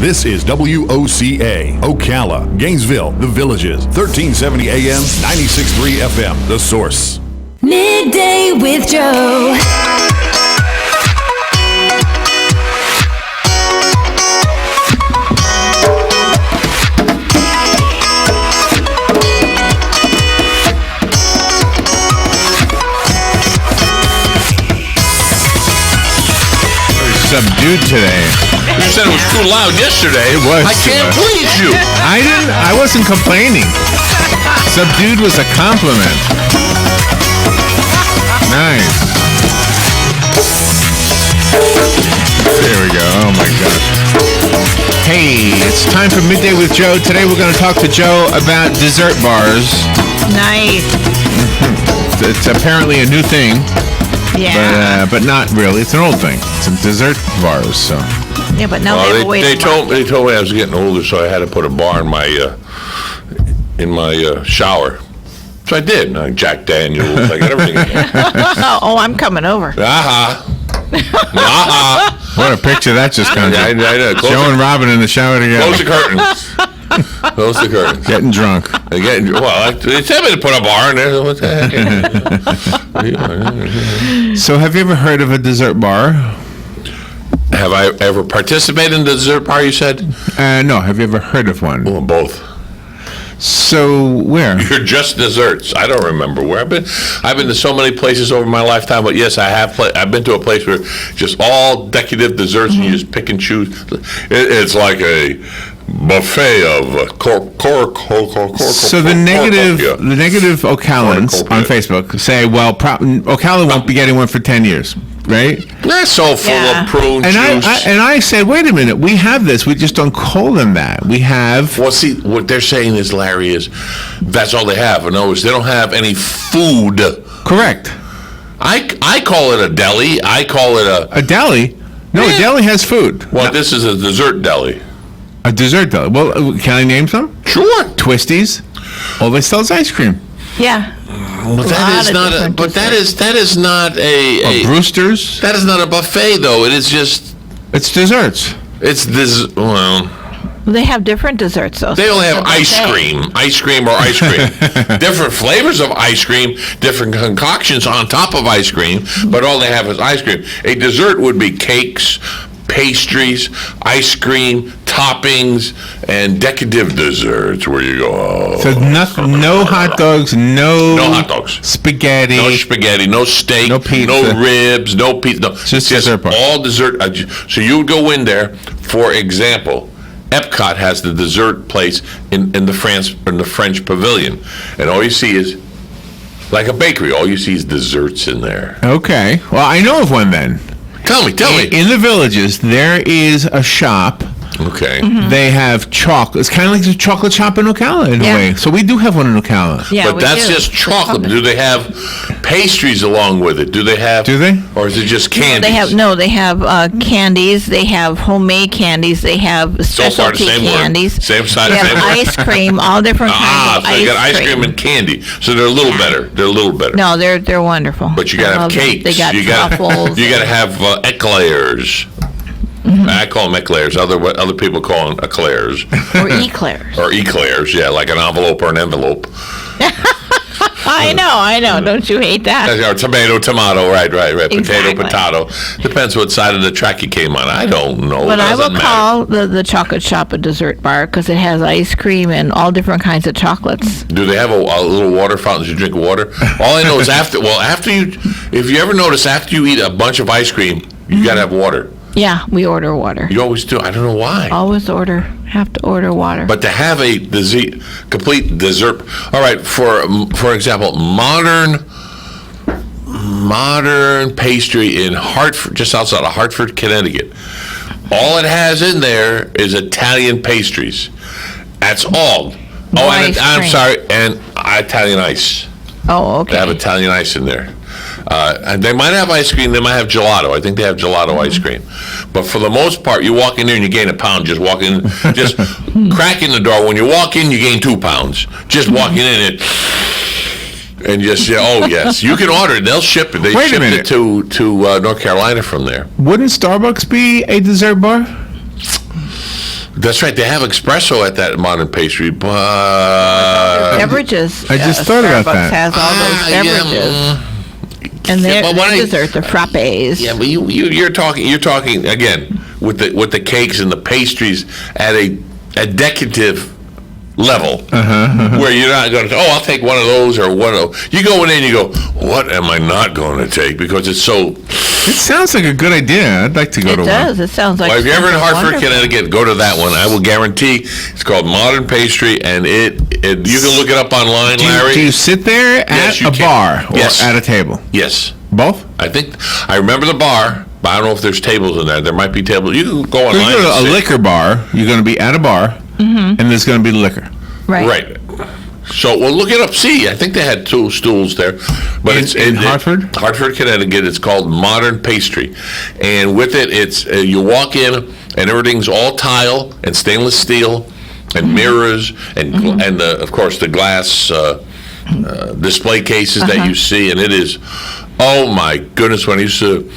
This is WOCA, Ocala, Gainesville, The Villages, 1370 AM, 96.3 FM, The Source. Midday with Joe. Subdued today. You said it was too loud yesterday. It was. I can't please you. I wasn't complaining. Subdued was a compliment. Nice. There we go. Oh my gosh. Hey, it's time for Midday with Joe. Today we're going to talk to Joe about dessert bars. Nice. It's apparently a new thing. Yeah. But not really. It's an old thing. It's in dessert bars. So. Yeah, but now they have a way they told me I was getting older, so I had to put a bar in my shower. So I did. Jack Daniels. I got everything. Oh, I'm coming over. What a picture that just comes. I know. Joe and Robin in the shower together. Close the curtains. Close the curtains. Getting drunk. They said me to put a bar in there. What the heck? So have you ever heard of a dessert bar? Have I ever participated in the dessert bar, you said? No. Have you ever heard of one? Well, both. So where? You're just desserts. I don't remember where I've been. I've been to so many places over my lifetime, but yes, I have. I've been to a place where just all decorative desserts, and you just pick and choose. It's like a buffet of So the negative Ocalans on Facebook say, well, Ocala won't be getting one for 10 years, right? They're so full of prune and juice. I say, wait a minute, we have this. We just don't call them that. We have. Well, see, what they're saying is, Larry, is that's all they have. In other words, they don't have any food. Correct. I call it a deli. I call it a deli. No, Yeah. a deli has food. Well, this is a dessert deli. A dessert deli. Well, can I name some? Sure. Twisties. All they sell is ice cream. Yeah. But that is not a Brewster's. That is not a buffet, though. It is just. It's desserts. It's this. Well, They have different desserts, though. they only have ice cream or ice cream. Different flavors of ice cream, different concoctions on top of ice cream, but all they have is ice cream. A dessert would be cakes, pastries, ice cream, toppings, and decorative desserts where you go, So no hot dogs, no hot dogs, spaghetti, no steak, no pizza, no ribs, no pizza, no. Just dessert bar. All dessert. So you would go in there, for example, Epcot has the dessert place in the French Pavilion, and all you see is like a bakery. All you see is desserts in there. Okay. Well, I know of one then. Tell me. In the Villages, there is a shop. Okay. Mm-hmm. They have chocolate. It's kind of like a chocolate shop in Ocala in a way. So we do have one in Ocala. Yeah, but that's just chocolate. Do they have pastries along with it? Do they? Or is it just candies? They have candies. They have homemade candies. They have specialty candies. Same size. They have same ice cream, all different kinds of ice cream. So you got ice cream and candy. So they're a little better. No, they're wonderful. But you got to have cakes. They got truffles. You got to have eclairs. Mm-hmm. I call them eclairs. Other people call them eclairs. Or eclairs. Or eclairs, yeah, like an envelope or an envelope. I know. Don't you hate that? Or tomato, right. Exactly. Potato. Depends what side of the track you came on. I don't know. But I will call the chocolate shop a dessert bar because it has ice cream and all different kinds of chocolates. Do they have a little water fountain? You drink water? All I know is if you ever notice, after you eat a bunch of ice cream, you got to have water. Yeah, we order water. You always do. I don't know why. Have to order water. But to have a complete dessert, all right. For example, modern pastry in Hartford, just outside of Hartford, Connecticut. All it has in there is Italian pastries. That's all. I'm sorry, and Italian ice. Oh, okay. They have Italian ice in there. And they might have ice cream. They might have gelato. I think they have gelato ice cream. But for the most part, you walk in there and you gain a pound just walking, just cracking the door. When you walk in, you gain 2 pounds. Just walking in and just say, oh, yes. You can order it. They'll ship it. They ship it to North Carolina from there. Wouldn't Starbucks be a dessert bar? That's right. They have espresso at that modern pastry, but Beverages. I just thought about Starbucks that. has all those beverages. And their but when I- dessert, the frappes. yeah, but you're talking again with the cakes and the pastries at a decorative level where you're not going to. Oh, I'll take one of those or one of those. You go in there and you go, what am I not going to take because it's so. It sounds like a good idea. I'd like to go It to does. one. It sounds like. Well, if you're ever in something Hartford, wonderful. Connecticut, go to that one. I will guarantee it's called Modern Pastry, and it you can look it up online, Larry. Do you sit there Yes, at you a can. bar or Yes. at a table? Yes, Both? I think I remember the bar, but I don't know if there's tables in there. There might be tables. You can go If online. you go to a and see. liquor bar, you're going to be at a bar, and there's going to be liquor. Right. Right. So, well, look it up. See, I think they had 2 stools there, but it's In Hartford? Hartford, Connecticut. It's called Modern Pastry, and with it, it's you walk in and everything's all tile and stainless steel and mirrors and of course the glass display cases that you see, and it is. Oh my goodness! When I used to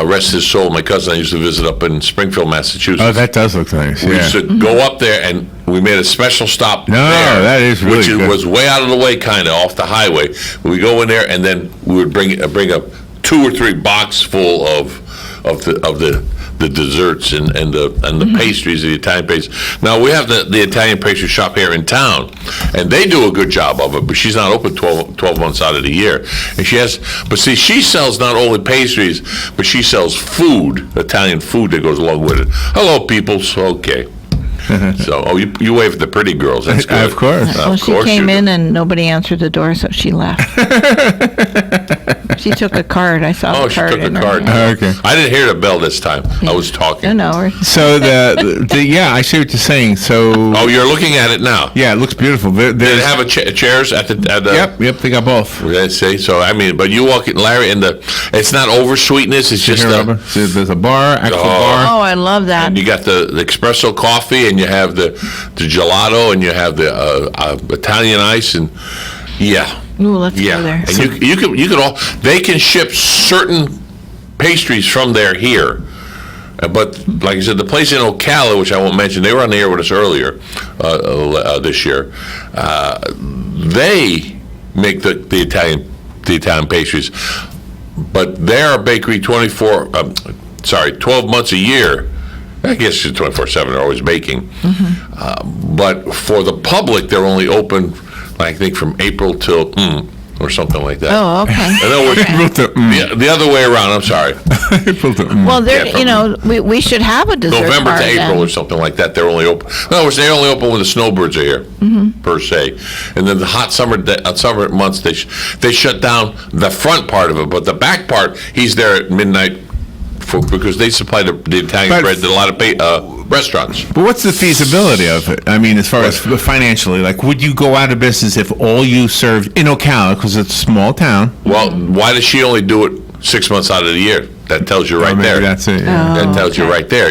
rest his soul, my cousin I used to visit up in Springfield, Massachusetts. Oh, that does look nice. We Yeah. used to go up there, and we made a special stop No, there. that is really which good. was way out of the way, kind of off the highway. We go in there, and then we would bring up 2 or 3 box full of the desserts and the pastries, the Italian pastries. Now we have the Italian pastry shop here in town, and they do a good job of it. But she's not open 12 months out of the year, and but see, she sells not only pastries, but she sells food, Italian food that goes along with it. Hello, peoples. Okay. So, you wave at the pretty girls. That's good. Of course. Well, she came in and nobody answered the door, so she left. She took a card. I saw Oh, the she card took a in her card. hand. Okay. I didn't hear the bell this time. I was talking. No, we're- So yeah, I see what you're saying. So Oh, you're looking at it now. yeah, it looks beautiful. Did it have chairs at the? Yep, they got both. Let's see. So I mean, but you walk in, Larry, and it's not over sweetness. It's just Here, Robert. So there's a bar, actual bar. Oh, I love that. and you got the espresso coffee, and you have the gelato, and you have the Italian ice, and yeah. Ooh, let's Yeah, go there. and you can all. They can ship certain pastries from there here, but like I said, the place in Ocala, which I won't mention, they were on the air with us earlier this year. They make the Italian pastries, but they're a bakery 12 months a year. I guess it's 24/7. They're always baking, but for the public, they're only open, I think, from April till or something like that. Oh, okay. In other words, the other way around. I'm sorry. Well, there, Yeah, from- we should have a dessert November bar to April then. or something like that. They're only open. In other words, they only open when the snowbirds are here, per se. And then the hot summer months, they shut down the front part of it, but the back part, he's there at midnight because they supply the Italian But- bread to a lot of restaurants. But what's the feasibility of it? I mean, as far as financially, like, would you go out of business if all you served in Ocala, because it's a small town? Well, why does she only do it 6 months out of the year? That tells you right Or maybe there. that's it. Yeah. That tells you right there,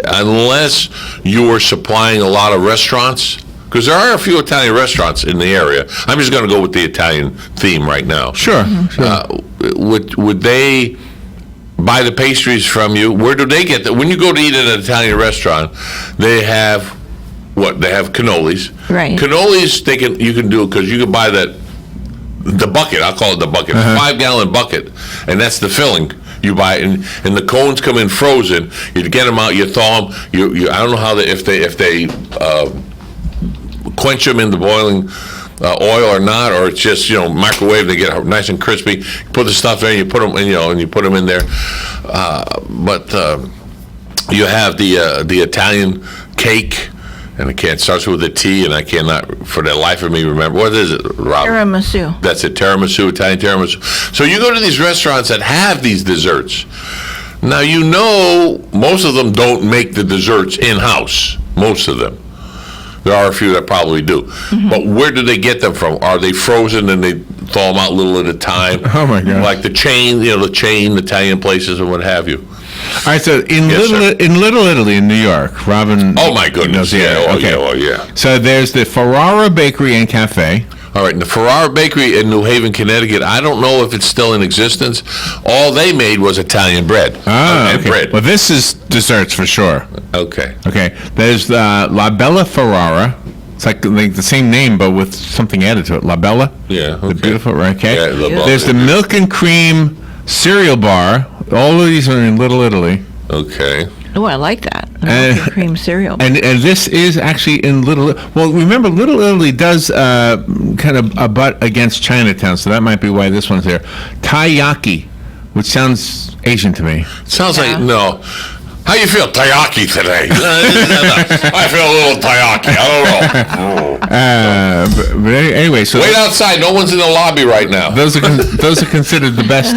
unless you were supplying a lot of restaurants, because there are a few Italian restaurants in the area. I'm just going to go with the Italian theme right now. Sure. Would they buy the pastries from you? Where do they get that? When you go to eat at an Italian restaurant, they have what? They have cannolis. Right. Cannolis, you can do it because you can buy the bucket. I'll call it the bucket. 5-gallon bucket, and that's the filling. You buy it, and the cones come in frozen. You get them out, you thaw them. I don't know how if they quench them in the boiling oil or not, or it's just microwave. They get nice and crispy. Put the stuff there, and you put them, and you put them in there. But you have the Italian cake, and it starts with a T, and I cannot for the life of me remember what is it, Rob? Tiramisu. That's it, tiramisu, Italian tiramisu. So you go to these restaurants that have these desserts. Now most of them don't make the desserts in-house. Most of them. There are a few that probably do. But where do they get them from? Are they frozen and they thaw them out a little at a time? Oh, my God. Like the chain Italian places and what have you. All right, so in Yes, sir. Little Italy in New York, Robin. Oh my goodness! knows the area. Yeah, Okay. yeah. So there's the Ferrara Bakery and Cafe. All right, and the Ferrara Bakery in New Haven, Connecticut, I don't know if it's still in existence. All they made was Italian bread. And Okay. bread. Well, this is desserts for sure. Okay. Okay. There's La Bella Ferrara. It's like the same name, but with something added to it. La Bella. Yeah, The okay. beautiful, right? Okay. Yeah, La Bella. There's the milk and cream cereal bar. All of these are in Little Italy. Okay. Oh, I like that. And- Milk and cream cereal. And this is actually in well, remember, Little Italy does kind of abut against Chinatown, so that might be why this one's there. Taiyaki, which sounds Asian to me. Sounds Yeah. like, no. How you feel, taiyaki, today? I feel a little taiyaki. I don't know. But anyway, so Wait outside. No one's in the lobby right now. those are considered the best.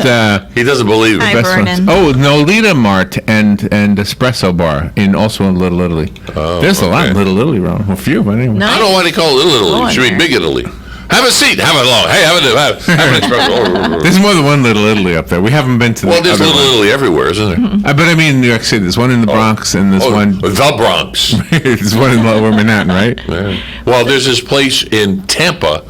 He doesn't believe Hi, it. Best ones. Vernon. Oh, Nolita Mart and Espresso Bar also in Little Italy. There's a lot in okay. Little Italy, Ron. A few, but anyway. Nice. I don't know why they call it Little Italy. Go It in should be there. Big Italy. Have a seat. Have a long. Hey, have an espresso. There's more than one Little Italy up there. We haven't been to the Well, there's other Little one. Italy everywhere, isn't there? But I mean, in New York City, there's one in the Bronx, and there's one. The Bronx. There's one in Lower Manhattan, right? Yeah. Well, there's this place in Tampa.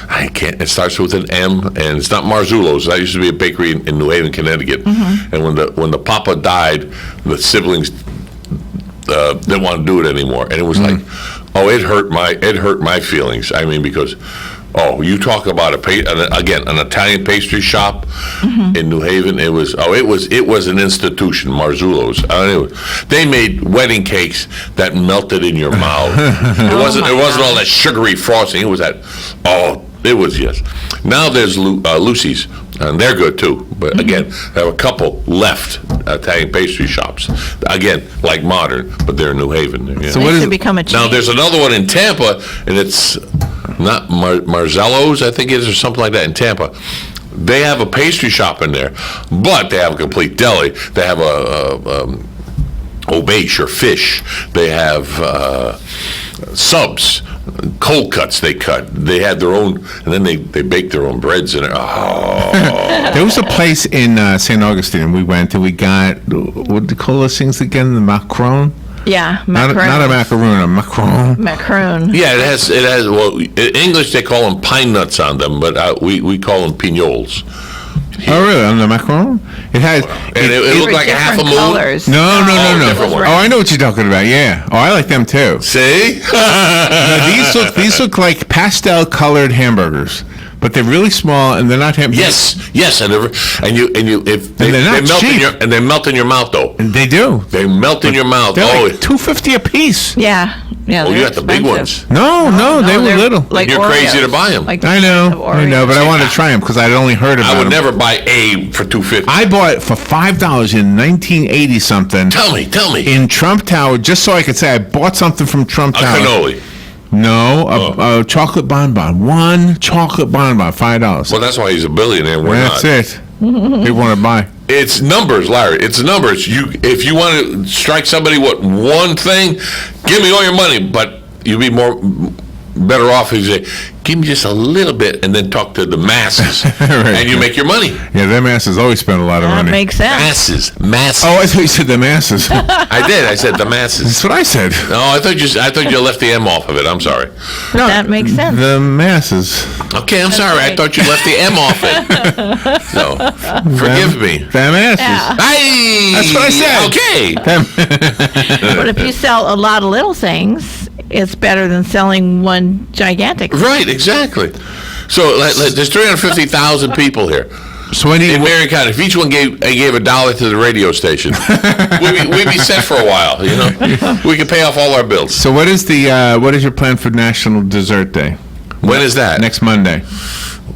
I can't. It starts with an M, and it's not Marzullo's. That used to be a bakery in New Haven, Connecticut. And when the papa died, the siblings didn't want to do it anymore, and it was like, oh, it hurt my feelings. I mean, because. Oh, you talk about an Italian pastry shop in New Haven. It was an institution, Marzullo's. They made wedding cakes that melted in your mouth. It wasn't all that sugary frosting. It was that. Oh, it was, yes. Now there's Lucy's, and they're good too. But again, there have a couple left Italian pastry shops. Again, like modern, but they're in New Haven. Yeah. So It what needs is to become a chain. Now there's another one in Tampa, and it's not Marzello's, I think it is, or something like that in Tampa. They have a pastry shop in there, but they have a complete deli. They have a obèche or fish. They have subs, cold cuts they cut. They had their own, and then they bake their own breads in it. Oh. There was a place in St. Augustine we went and we got, what do you call those things again? The macaron? Yeah, Not a macaroon, a macaron. macaron. Yeah, it has. Well, in English they call them pine nuts on them, but we call them pignoles. Oh, really? On the macaron? It has. And it looked like a half a Different moon. colors. No. different Oh, ones. I know what you're talking about. Yeah. Oh, I like them too. See? Now, these look like pastel colored hamburgers, but they're really small and they're not hamburgers. Yes, and if they're not they melt cheap. they melt in your mouth though. And they do. They melt in your mouth. They're Oh, like $2.50 a piece. Yeah. oh, you got the big ones. No, they were they're little. Like You're crazy Oreos. to buy 'em. Like I know, Oreos. but I wanted to try them because I'd only heard about I would them. never buy a for $2.50. I bought it for $5 in 1980 something Tell me. in Trump Tower just so I could say I bought something from Trump A Tower. cannoli. No, a chocolate bonbon. One chocolate bonbon, $5. Well, that's why he's a billionaire. We're That's not. it. People want to buy. It's numbers, Larry. It's numbers. If you want to strike somebody with one thing, give me all your money. But you'd be better off if you say, give me just a little bit, and then talk to the masses, Right. and you make your money. Yeah, them asses always spend a lot of That money. makes sense. Masses. Oh, I thought you said the masses. That's I did. I said the masses. what I said. No, I thought you left the M off of it. I'm sorry. No, That makes sense. The masses. Okay, I'm sorry. I right. thought you left the M off it. So, forgive me. Them asses. Yeah. Hey, That's what I said. Okay. But if you sell a lot of little things, it's better than selling one gigantic. Right, exactly. So there's 350,000 people here So I need. in Marion County. If each one gave $1 to the radio station, we'd be set for a while. You know, we could pay off all our bills. So what is your plan for National Dessert Day? When is that? Next Monday.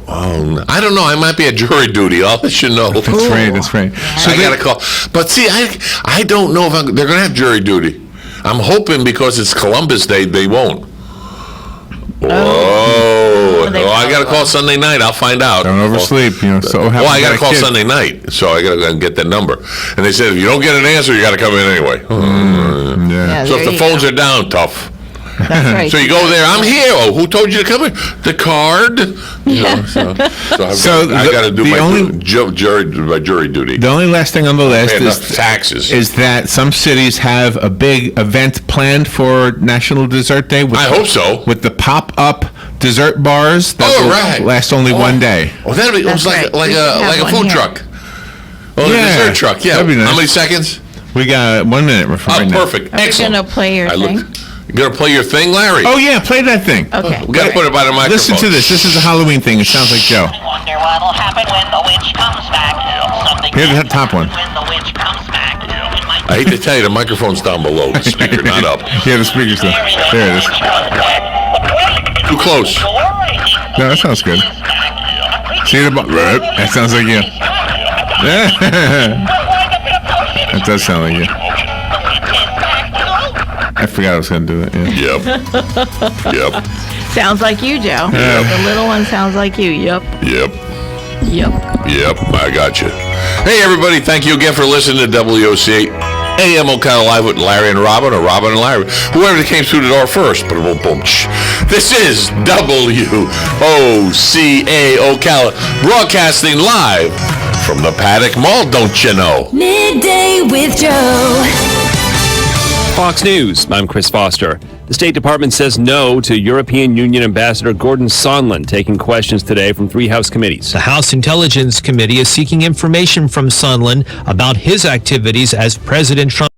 Oh, I don't know. I might be at jury duty. I'll let you know. That's right. That's right. So I got a call. But see, I don't know if they're going to have jury duty. I'm hoping because it's Columbus Day, they won't. Whoa. They I got to call Sunday night. I'll find out. don't oversleep. So Well, I got to a call kid. Sunday night, so I got to get that number. And they said, if you don't get an answer, you got to come in anyway. Yeah. Yeah, So if there the you phones go. are down, tough. That's right. So you go there. I'm here. Oh, who told you to come here? The card. You know, so I got to do my jury duty. The only last thing on the list Pay enough taxes. is that some cities have a big event planned for National Dessert Day. I hope so. With the pop-up dessert bars that will last only one day. Oh, that'd be That's right. like We should have a one food here. truck. Oh, a dessert truck. Yeah. that'd be nice. How many seconds? We got 1 minute right Oh, now. perfect. Are we Excellent. going to play your thing? You gonna play your thing, Larry? Oh yeah, play that thing. Okay. We gotta put it by the microphone. Listen to this. This is a Halloween thing. It sounds like Joe. Wonder what'll happen when the witch comes back. Something Here's the top one. when the witch comes back. I hate to tell you, the microphone's down below the speaker, not up. Yeah, the speaker's there. There it is. Too close. No, that sounds good. See the that sounds like you. That does sound like you. I forgot I was going to do that. Yeah. Yep. Sounds like you, Joe. Yeah. The little one sounds like you. Yep. Yep. Yep. I got you. Hey, everybody, thank you again for listening to WOCA AM Ocala Live with Larry and Robin, or Robin and Larry, whoever came through the door first. Boom, boom. This is WOCA Ocala, broadcasting live from the Paddock Mall, don't you know? Midday with Joe. Fox News, I'm Chris Foster. The State Department says no to European Union Ambassador Gordon Sondland taking questions today from 3 House committees. The House Intelligence Committee is seeking information from Sondland about his activities as President Trump